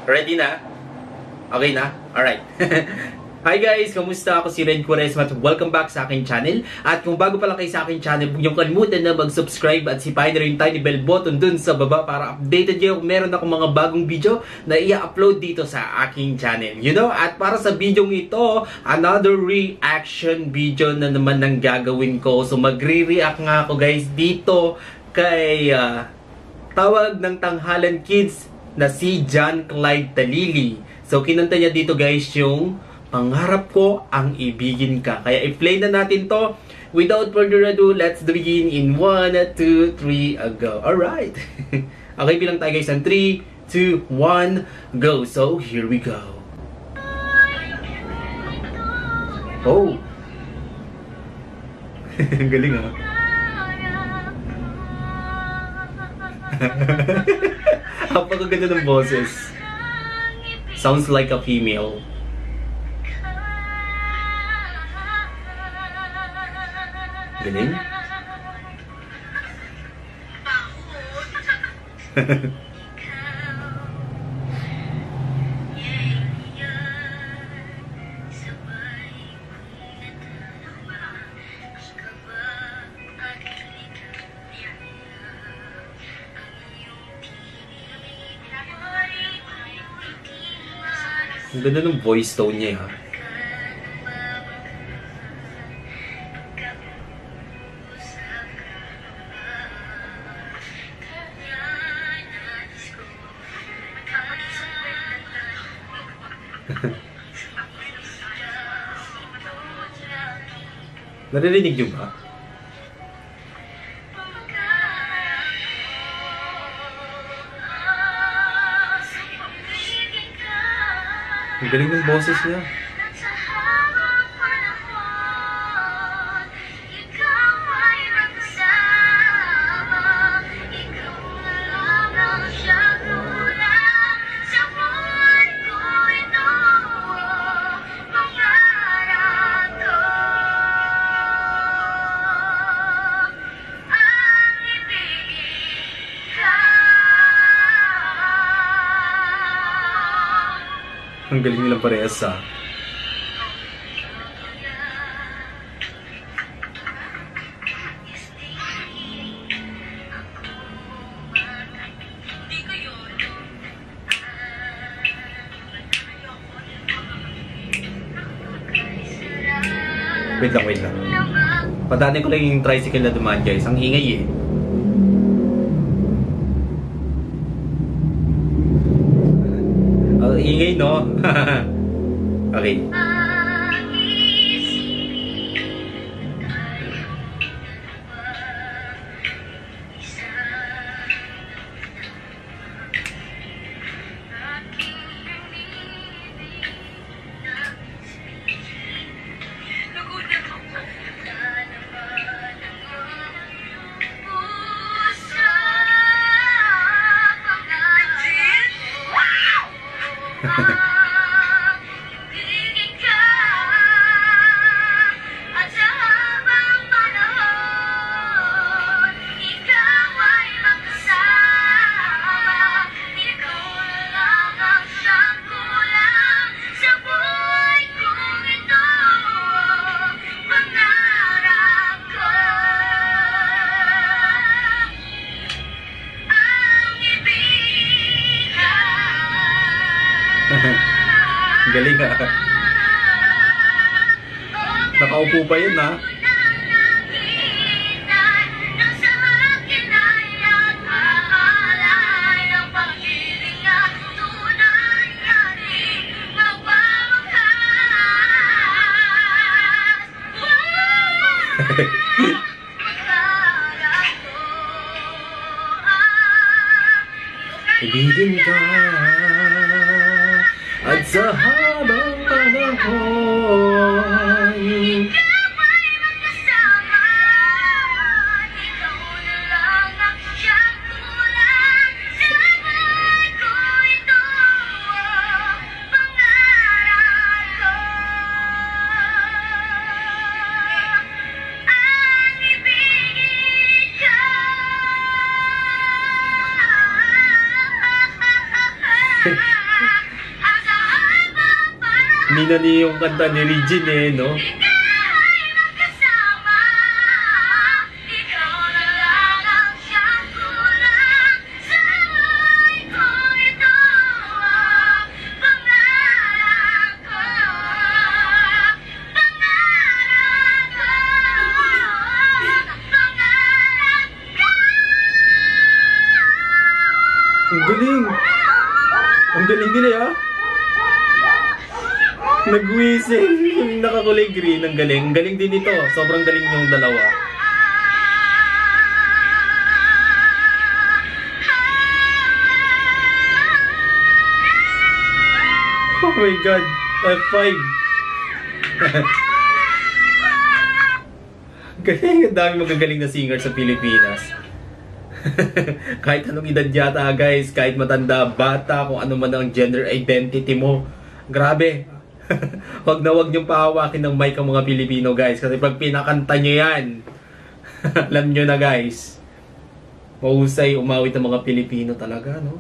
Ready na? Okay na? Alright. Hi guys! Kamusta? Ako si Red Quaresma at welcome back sa aking channel. At kung bago pa lang kayo sa aking channel, huwag niyong kalimutan na mag-subscribe at sipahin na rin yung tiny bell button dun sa baba para updated kayo kung meron akong mga bagong video na i-upload dito sa aking channel. You know? At para sa video ito, another reaction video na naman ang gagawin ko. So magre-react nga ako guys dito kay Tawag ng Tanghalan Kids na si John Clyde Talili. So, kinanta niya dito guys yung Pangarap Ko Ang Ibigin Ka. Kaya i-play na natin to. Without further ado, let's begin in 1, 2, 3, go. Alright. Okay, bilang tayo guys. 3, 2, 1, go. So, here we go. Oh. Ang galing ah. Napakaganda ng boses. Sounds like a female. Galing. Ang ganda ng voice tone niya ha. Naririnig niyo ba? Ang galing ng boses niya. Ang galing nilang parehas ha. Wait lang. Padaanin ko lang yung tricycle na dumaan guys. Ang ingay eh. Ingay, no? Okay. Galing ha. Nakaupo pa yun ha. Ibigin ka at sa habang panahon ikaw ay magkasama. Ikaw na lang ang siyang kulang sa buhay ko. Ito pangarap ko. Ang ibigin ka. Minani yung kanta ni Regine eh, no? Ang galing! Ang galing din ah! Nag-whistle yung nakakulay green. Ang galing. Ang galing din ito. Sobrang galing yung dalawa. Oh my God! F5! Galing. Ang dami magagaling na singer sa Pilipinas. Kahit anong edad yata guys, kahit matanda, bata, kung ano man ang gender identity mo, grabe. Wag na wag niyong pahawakin ng mic ang mga Pilipino guys, kasi pag pinakanta niyo yan, alam niyo na guys, mahusay umawit ng mga Pilipino talaga, no?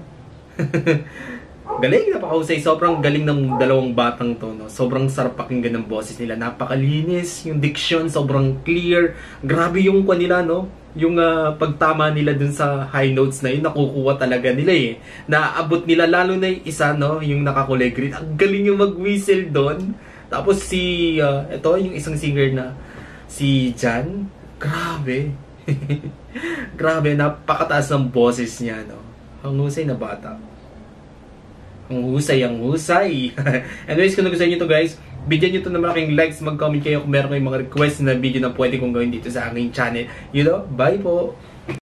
Galing, napakahusay. Sobrang galing ng dalawang batang to, no? Sobrang sarap pakinggan ng boses nila. Napakalinis, yung diction sobrang clear. Grabe yung kanila, no? Yung pagtama nila dun sa high notes na yun, nakukuha talaga nila eh. Naabot nila, lalo na yung isa, no? Yung nakakulay green. Ang galing yung mag-whistle doon. Tapos si, ito, yung isang singer na si Jan. Grabe. Grabe, napakataas ng boses niya, no? Ang husay na bata. Ang husay, ang husay. Anyways, kung nagustuhan nyo ito guys, bigyan nyo ito ng malaking likes, mag-comment kayo kung meron kayong mga request na video na pwede kong gawin dito sa aking channel. You know, bye po!